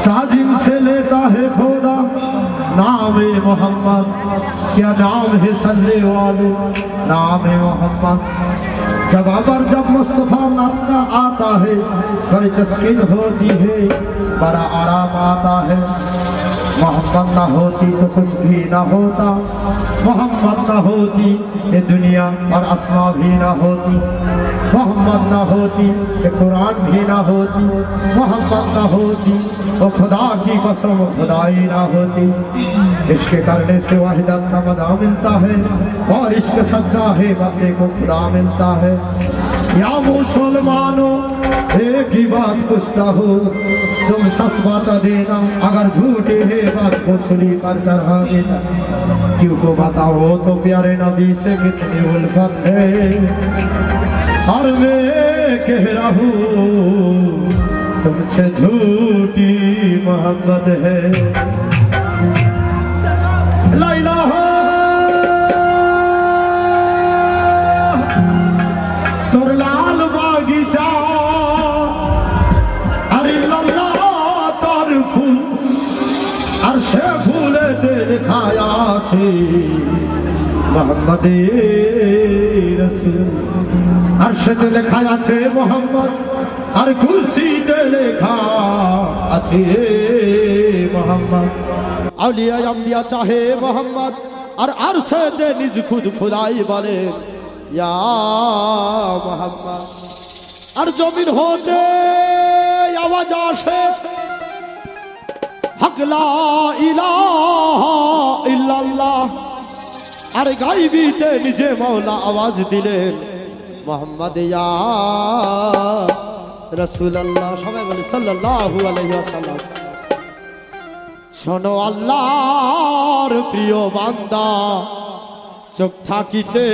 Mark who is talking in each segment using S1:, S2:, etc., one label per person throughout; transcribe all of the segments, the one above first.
S1: ताजिम से लेता है खुदा नाम मोहम्मद, क्या नाम है सल्ले वाले नाम मोहम्मद। जब मुस्तफा नाम का आता है बड़ी तस्कीन होती है, बड़ा आराम आता है। मोहम्मद ना होती तो कुछ भी ना होता, मोहम्मद ना होती ये दुनिया और आसमां भी ना होती, मोहम्मद ना होती ये कुरान भी ना होती, मोहम्मद ना होती वो खुदा की कसम खुदाई ना होती। इश्क करने से वाहिदत का मजा मिलता है और इश्क सच्चा है बंदे को खुदा मिलता है। या मुसलमानों एक ही बात पूछता हूँ, तुम सच बात देना, अगर झूठी है बात को छुरी कर चढ़ा देना। क्यों को बताओ तो प्यारे नबी से कितनी उल्फत है। और मैं कह रहा हूँ तुमसे झूठी मोहब्बत है। ला इलाहा तोर लाल बागीचा, अरे लल्ला तोर फूल আর সে ফুলেতে লেখায়া আছে মোহাম্মদে রাসূল। আর সেতে লেখা আছে মোহাম্মদ, আর কুরসিতে লেখা আছে মোহাম্মদ। আউলিয়া আম্বিয়া চাহে মোহাম্মদ, আর আরশেতে নিজ খুদ খুদাই বলে ইয়া মোহাম্মদ। আর জমিন হতে আওয়াজ আসে হক লা ইলাহা ইল্লাল্লাহ। আর গায়বীতে নিজে মাওলা আওয়াজ দিলেন মুহাম্মদ ইয়া রাসূলুল্লাহ। সবাই বলে সাল্লাল্লাহু আলাইহি ওয়াসাল্লাম। শোনো আল্লাহর প্রিয় বান্দা, চোখ থাকিতে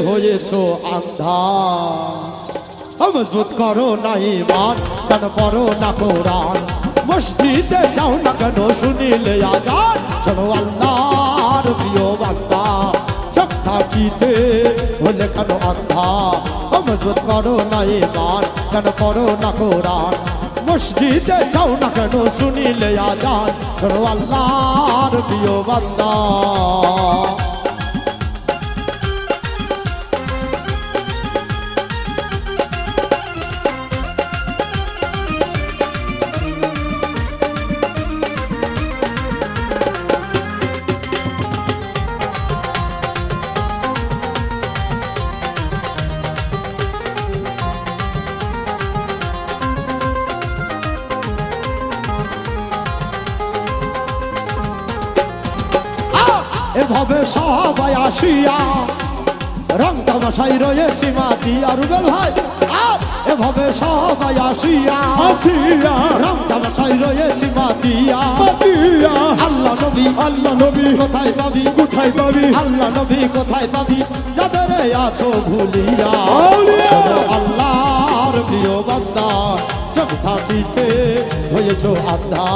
S1: হয়েছো আন্ধা। মজবুত করো না ঈমান, কেন পড়ো না কোরআন, মসজিদে যাও না কেন শুনিলে আযান। শোনো আল্লাহর প্রিয় বান্দা, চোখ থাকিতে হলে কেন আন্ধা। মজবুত করো না ঈমান, কেন পড়ো না কোরআন, মসজিদে যাও না কেন শুনিলে আযান। শোনো আল্লাহর প্রিয় বান্দা। এভাবে সবাই আসিয়া রং তামাশাই রয়েছি মাতি। আর রুবেল ভাই এভাবে সবাই আসিয়া রং তামাশাই রয়েছি মাতিয়া। আল্লাহ নবী কোথায় পাবি, কোথায় পাবি, আল্লাহ নবী কোথায় পাবি, যাদের আছো ভুলিয়া। আল্লাহর প্রিয় বান্দা, চোখ থাকিতে হয়েছো আন্ধা।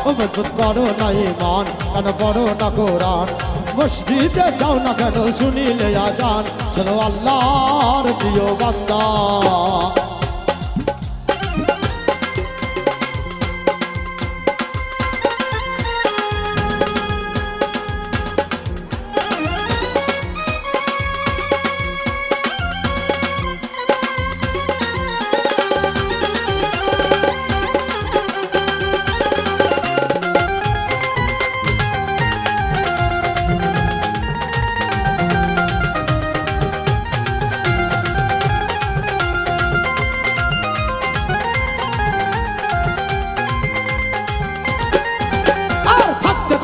S1: মজবুত করো না ঈমান, কেন পড়ো না কোরআন, মসজিদে যাও না কেন শুনিলে আযান। শোনো আল্লাহর প্রিয় বান্দা।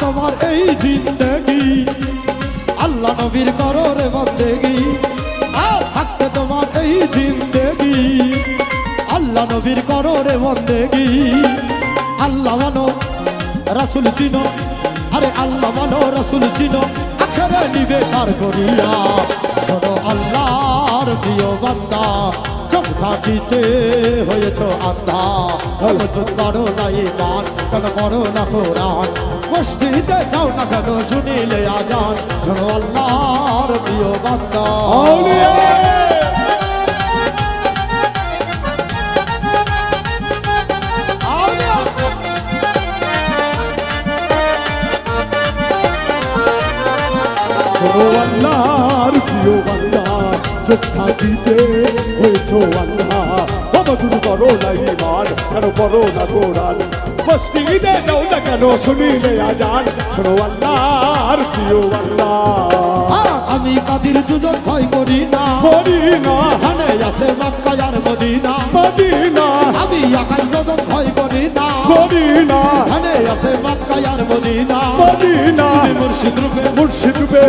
S1: তোমার এই জিন্দেগি আল্লাহ নবীর করো রে বন্দেগি। থাকতে তোমার এই জিন্দেগি আল্লাহ নবীর করো রে বন্দেগি। আল্লাহ মানো রাসূল চিনো, আরে আল্লাহ মানো রাসূল চিনো, আখেরে নিবে কার করিয়া। শোনো আল্লাহর প্রিয় বান্দা, চোখ থাকিতে হয়েছো আন্ধা। মজবুত করো না ঈমান, কেন পড়ো না কোরআন, মসজিদে যাও না কেন শুনিলে আযান। শোনো আল্লাহর প্রিয় বান্দা।
S2: শোনো আল্লাহর প্রিয় বান্দা চোখ থাকিতে হয়েছো আল্লাহ বাবা তুমি করো না ইমান কেন করো না কোরআন মসজিদে যাও না কেন শুনিলে আজান শোনো আল্লাহর প্রিয় বান্দা
S1: আমি কাদির দুজন ভয় করি না এখানে আছে মক্কা আর মদিনা
S2: মদিনা
S1: আমি আকাশ দুজন ভয় করি না এখানে আছে মক্কা আর মদিনা
S2: মদিনা
S1: মুর্শিদ
S2: রূপে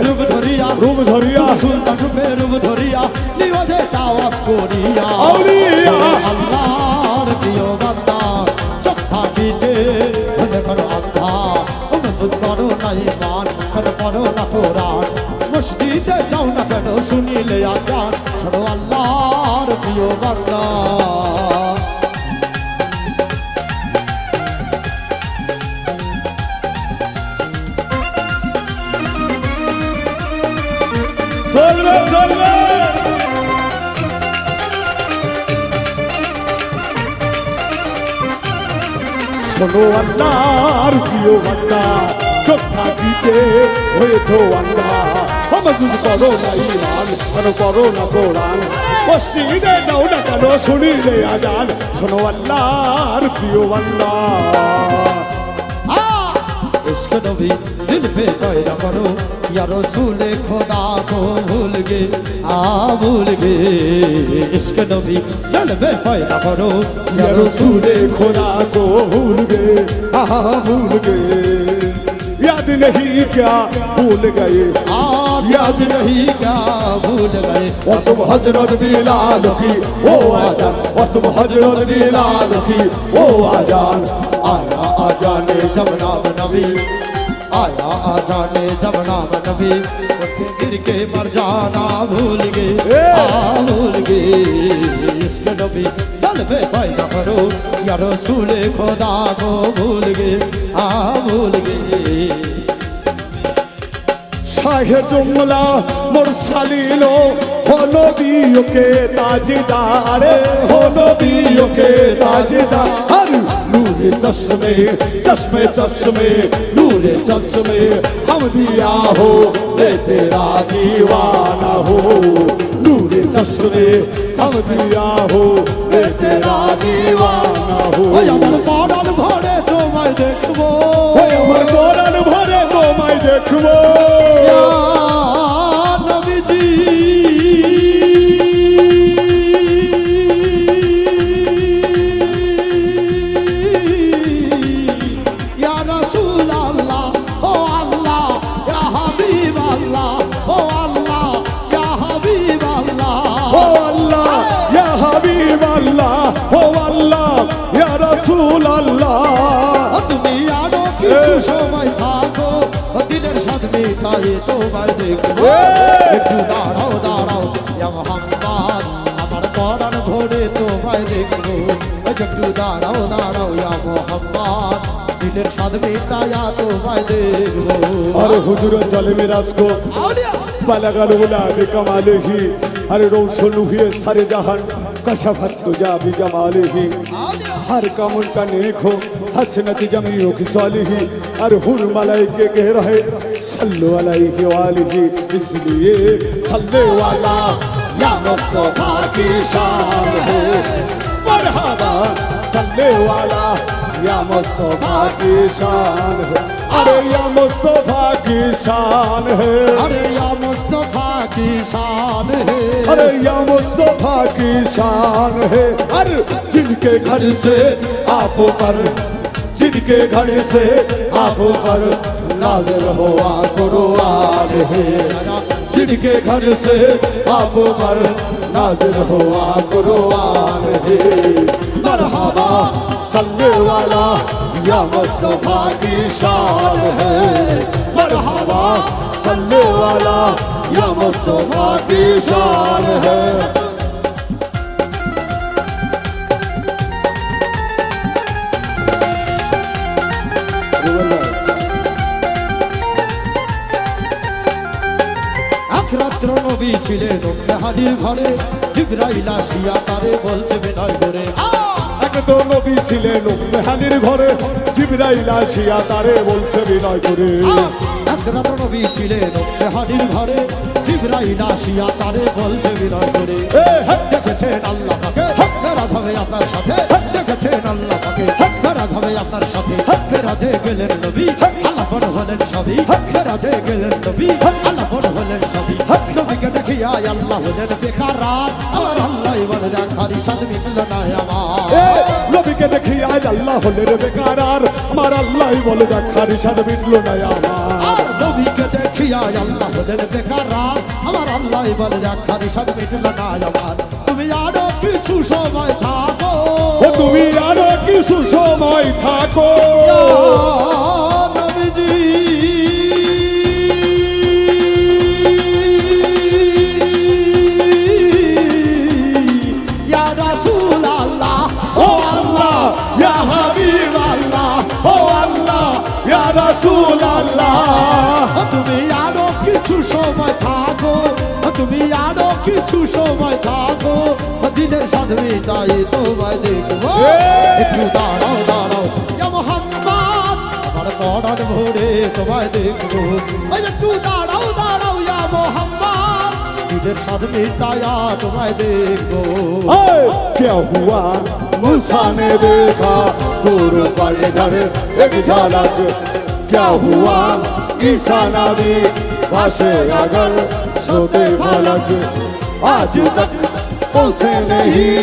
S1: রূপ ধরিয়া সুলতান রূপে রূপ ধরিয়া নিওয়াজে তাওয়াফ করিয়া
S2: আউলিয়া
S1: আল্লাহর প্রিয় বান্দা চোখ থাকিতে দেখো আন্ধা মজবুত করো না ঈমান কেন করো না কোরআন মসজিদে যাও না কেন শুনিলে আজান শোনো আল্লাহর প্রিয় বান্দা
S2: চলবে চলবে শোনো আল্লাহর প্রিয় বান্দা চোখ থাকিতে হয়েছো আল্লাহ মজবুত করো না ঈমান কেন করো না কোরআন মসজিদে যাও না কেন শুনিলে আজান শোনো আল্লাহর প্রিয় বান্দা
S1: इश्क नबी दिल पे पैदा करो या रसूल खुदा को भूल गए भूल गए इश्क नबी दिल पे पैदा करो
S2: या रसूल खुदा को भूल गए भूल गए याद नहीं क्या भूल गए
S1: याद नहीं क्या भूल गए
S2: और तुम हजरत बिलाल की ओ आजान और तुम हजरत बिलाल की ओ आजान
S1: आया आजाने जब नाम नबी आया आजाने जब नाम नबी गिर के मर जाना भूल गए भूल गए इश्क नबी दिल पे पैदा करो या रसूल खुदा को भूल गए भूल गए
S2: शाहे जुमला मुरसलीनो हो नबियों के ताजदार हो नबियों के ताजदार नूरे चश्मे चश्मे चश्मे नूरे चश्मे हम दिया हो ले तेरा दीवाना हो नूरे चश्मे हम दिया हो ले तेरा दीवाना हो
S1: আমার পরাণ ভরে তোমায় দেখবো
S2: আমার পরাণ ভরে তোমায় দেখবো
S1: নবীজি ইয়া রাসূল আল্লাহ ও আল্লাহ ইয়া হাবিব আল্লাহ ও আল্লাহ ইয়া হাবিব আল্লাহ
S2: ও আল্লাহ ইয়া হাবিব আল্লাহ ও আল্লাহ ইয়া রাসূল আল্লাহ
S1: তুমি আরো কিছু সময় থাকো দিনের সাথ মেটায়ে তোমায় দেখবো একটু দাঁড়াও দাঁড়াও ইয়া মুহাম্মদ আমার পরাণ ভরে তোমায় দেখবো একটু দাঁড়াও দাঁড়াও ইয়া মুহাম্মদ দিনের সাথ মেটায়া তোমায় দেখবো
S2: अरे हुजूर चले मिराज को बलगल उला बिकमालिही अरे रोशन हुए सारे जहान कशफत तुजा बिजमालिही हर कामुन का नेक हो हसनत जमीओ की सालिही अरे हुर मलाइके कह रहे सल्लु अलैहि वालिही इसलिए सल्ले वाला या मुस्तफा की शान है मरहबा सल्ले वाला या मुस्तफा की शान है अरे या मुस्तफा की शान है
S1: अरे या मुस्तफा की शान है
S2: अरे या मुस्तफा की शान है अरे जिनके घर से आप पर जिनके घर से आप पर नाज़िल हुआ कुरान है जिनके घर से आप पर नाज़िल हुआ कुरान है मरहबा सल्ले वाला या मुस्तफा की शान है मरहबा सल्ले वाला या मुस्तफा की शान है
S1: আখরাত্র নবী ছিলেন মেহাদির ঘরে জিবরাইল আসিয়া তারে বলছে বিনয় করে
S2: এক তো নবী ছিলেন মেহাদির ঘরে জিবরাইল আসিয়া তারে বলছে বিনয় করে
S1: এক রাত নবী ছিলেন তেহারির ঘরে জিবরাইল আসিয়া তারে বলছে বিনয় করে দেখেছেন আল্লাহ পাকে নারাজ হবে আপনার সাথে দেখেছেন আল্লাহ পাকে নারাজ হবে আপনার সাথে রাজে গেলেন নবী আল্লাহ বড় হলেন সবই রাজে গেলেন নবী আল্লাহ বড় হলেন সবই নবীকে দেখিয়া আল্লাহ হলেন বেকার আমার আল্লাহ বলে দেখারি সাদ মিটল না আমার
S2: নবীকে দেখি আজ আল্লাহ হলেন বেকার আমার আল্লাহ বলে দেখারি সাদ মিটল না আমার
S1: নবীকে দেখিয়া আল্লাহ হলেন বেকার আমার আল্লাহ বলে দেখারি সাদ মিটল না আমার তুমি আরো কিছু সময় থাকো
S2: তুমি আরো কিছু সময় থাকো
S1: নবীজি ইয়া রাসূল আল্লাহ
S2: ও আল্লাহ ইয়া হাবিব আল্লাহ ও আল্লাহ ইয়া রাসূল আল্লাহ
S1: তুমি আরো কিছু সময় থাকো তুমি আরো কিছু সময় থাকো দিনের সাথে মিটাই তোমায় দেখবো একটু দাঁড়াও দাঁড়াও ইয়া মুহাম্মদ আমার পরাণ ভরে তোমায় দেখবো একটু দাঁড়াও দাঁড়াও ইয়া মুহাম্মদ দিনের সাথে মিটায়া তোমায় দেখবো
S2: क्या हुआ मूसा ने देखा दूर पड़े डर एक झलक क्या हुआ ईसा नबी भाषे अगर सोते फलक आज तक उसे नहीं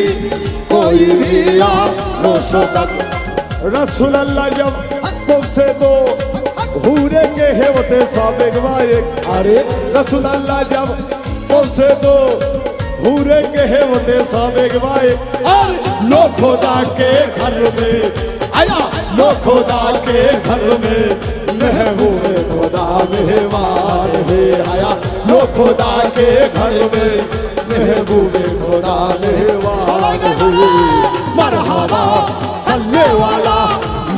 S2: कोई भी रोशो तक रसूल अल्लाह जब पहुंचे तो हूरे के हेवते साबिक वाए अरे रसूल अल्लाह जब पहुंचे तो हूरे के हेवते साबिक वाए और लो खुदा के घर में आया लो खुदा के घर में महबूब खुदा मेहमान है आया लो खुदा के घर में महबूब खुदा मेहमान है मरहबा सल्ले वाला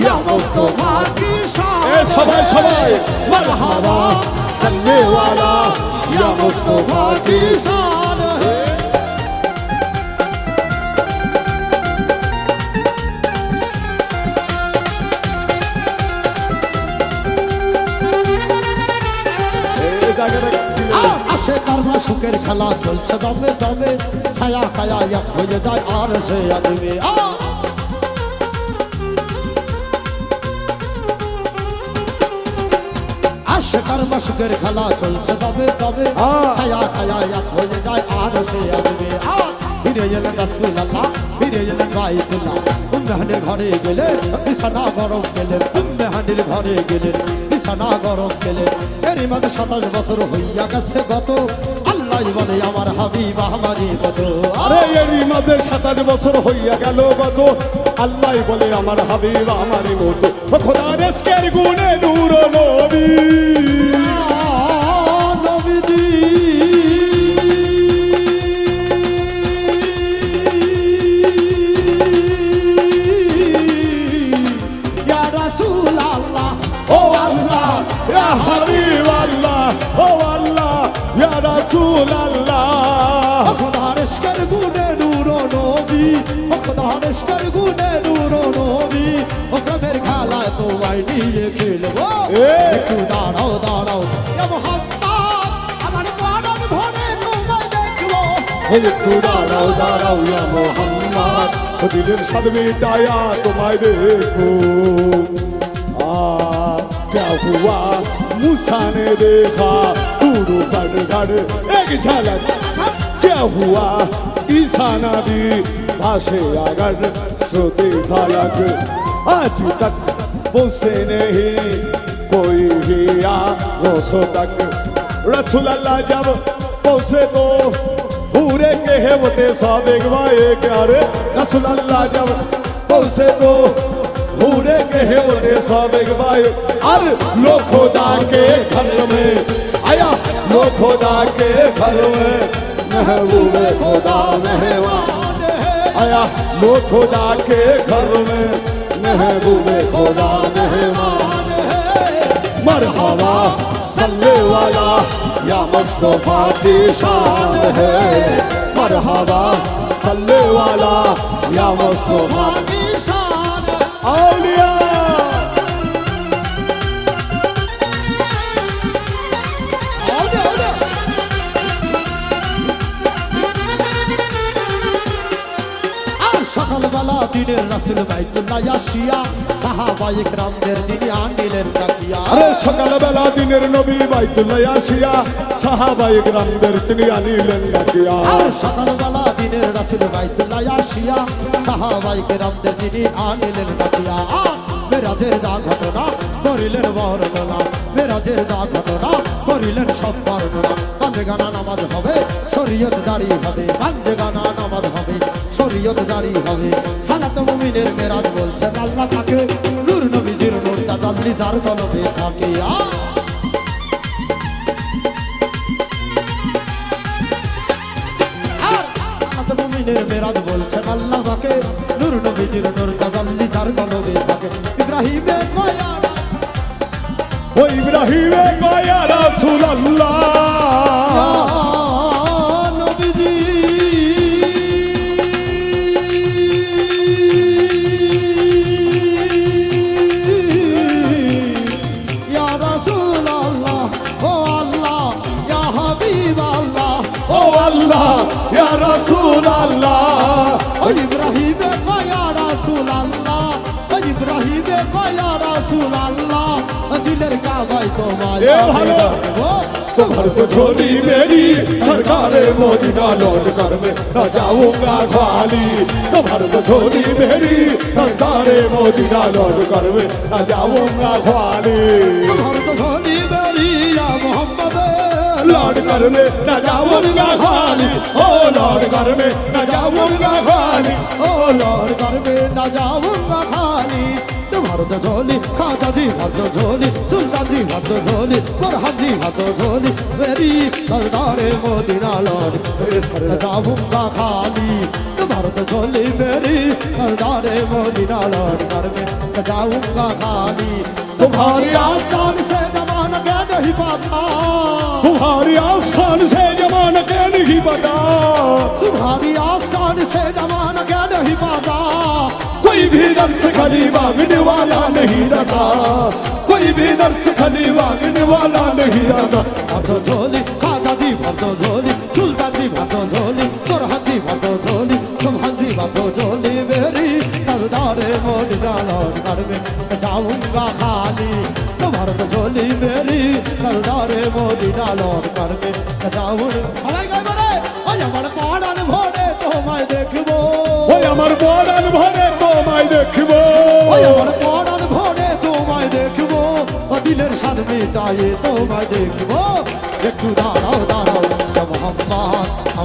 S2: या मुस्तफा की शान सबाई सबाई मरहबा सल्ले वाला या मुस्तफा की शान है আসে কারবা সুখের খেলা চলছে দমে দমে ছায়া ছায়া এক হয়ে যায় আর সে আসবে আসে কারবা সুখের খেলা চলছে দমে দমে ছায়া ছায়া এক হয়ে যায় আর সে আসবে ফিরে এলেন রাসূলুল্লাহ ফিরে এলেন বাইতুল্লাহ উম্মেহানের ঘরে গেলে বিছানা গরম গেলেন উম্মেহানের ঘরে গেলেন বিছানা গরম গেলেন এরই মাঝে 27 বছর হইয়া গেছে গত আল্লাহ বলে আমার হাবিব আমারই কত আরে এরই মাঝে 27 বছর হইয়া গেল গত আল্লাহ বলে আমার হাবিব আমারই মতো খোদার ইশকের গুণে নূর নবী
S1: নবীজি ইয়া রাসূল আল্লাহ
S2: ও আল্লাহ ইয়া হাবিব আল্লাহ ও আল্লাহ ইয়া রাসূল আল্লাহ
S1: খোদার ইশকের গুণে নূর নবী খোদার ইশকের গুণে নূর নবী ও প্রেমের খেলায় তোমায় নিয়ে খেলবো একটু দাঁড়াও দাঁড়াও ইয়া মুহাম্মদ আমার প্রাণ ভরে তোমায় দেখবো
S2: একটু দাঁড়াও দাঁড়াও ইয়া মুহাম্মদ দিলের সাদ মিটায়া তোমায় দেখো क्या हुआ मूसा ने देखा दूर पड़ घर एक झलक क्या हुआ ईसा नबी भाषे अगर सोते फलक आज तक पहुंचे नहीं कोई भी रोसो तक रसूल अल्लाह जब पहुंचे तो पूरे के हेवते साबिक वाए क्या रे रसूल अल्लाह जब पहुंचे तो पूरे के हेवते साबिक वाए और लो खुदा के घर में आया लो खुदा के घर में महबूब खुदा मेहमान आया लो खुदा के घर में महबूब खुदा मेहमान मरहबा सल्ले वाला या मुस्तफा की शान है मरहबा सल्ले वाला या मुस्तफा की शान औलिया
S1: রাসূল বাইতুল্লাহ আসিয়া সাহাবায়ে কেরামদের তিনি আনিলেন ডাকিয়া
S2: আরে সকালবেলা দিনের নবী বাইতুল্লাহ আসিয়া সাহাবায়ে কেরামদের তিনি আনিলেন ডাকিয়া
S1: আর সকালবেলা দিনের রাসূল বাইতুল্লাহ আসিয়া সাহাবায়ে কেরামদের তিনি আনিলেন ডাকিয়া মেরাজের যা ঘটনা করিলেন বর্ণনা মেরাজের যা ঘটনা করিলেন সব বর্ণনা গানে গানা নামাজ হবে শরীয়ত জারি হবে গানে গানা নামাজ হবে শরীয়ত জারি হবে সালাত মুমিনের মেরাজ বলছেন আল্লাহ তাকে নূর নবীজির নূর তাজাল্লি যার কলবে থাকে মুমিনের মেরাজ বলছেন আল্লাহ পাকে নূর নবীজির নূর তাজাল্লি যার কলবে থাকে ইব্রাহিমে কয়া
S2: ও ইব্রাহিমে কয়া রাসূলুল্লাহ
S1: নবীজি ইয়া রাসূলুল্লাহ ও আল্লাহ ইয়া হাবিবাল্লাহ
S2: ও আল্লাহ ইয়া রাসূলুল্লাহ
S1: ও ইব্রাহিমে কয়া রাসূলুল্লাহ ও ইব্রাহিমে কয়া রাসূলুল্লাহ দিলের কাবায় তোমায়
S2: এ ভালো तुम्हार तो झोली मेरी सरकार मोदीना लौट कर मैं न जाऊंगा खाली तुम्हार तो झोली मेरी सरकार मोदीना लौट कर मैं न जाऊंगा खाली
S1: तुम्हार तो झोली मेरी या मोहम्मद
S2: लौट कर मैं न जाऊंगा खाली ओ लौट कर मैं न जाऊंगा खाली
S1: ओ लौट कर मैं न जाऊंगा खाली तुम्हार तो झोली खाजा जी भर तो झोली सुल्तान जी भर तो झोली फरहाद जी भर तो झोली मेरी सरदार मोदीना लौट न जाऊंगा खाली तुम्हार तो झोली मेरी सरदार मोदीना लौट कर मैं न जाऊंगा खाली तुम्हारी आस्थान से जमाना क्या नहीं पाता
S2: तुम्हारी आस्थान से जमाना के नहीं पता
S1: तुम्हारी आस्थान से जमाना क्या नहीं पाता
S2: कोई भी दर्श खली मांगने वाला नहीं रहता कोई भी दर्श खली मांगने वाला नहीं रहता
S1: भरतो झोली खाजा जी भरतो झोली सुल्तान जी भरतो झोली फरहाद जी भरतो झोली सुभान जी भरतो झोली मेरी सरदार मोदीना लौट कर मैं जाऊंगा खाली तुम्हार तो झोली मेरी सरदार मोदीना लौट कर मैं जाऊंगा সবাই গাইবে রে ওই আমার পড়ান ভরে তোমায় দেখবো
S2: ওই আমার পরাণ ভরে তোমায় দেখবো
S1: ওই আমার পড়ান ভরে তোমায় দেখবো ও দিলের স্বাদ মেটায়ে তোমায় দেখবো একটু দাঁড়াও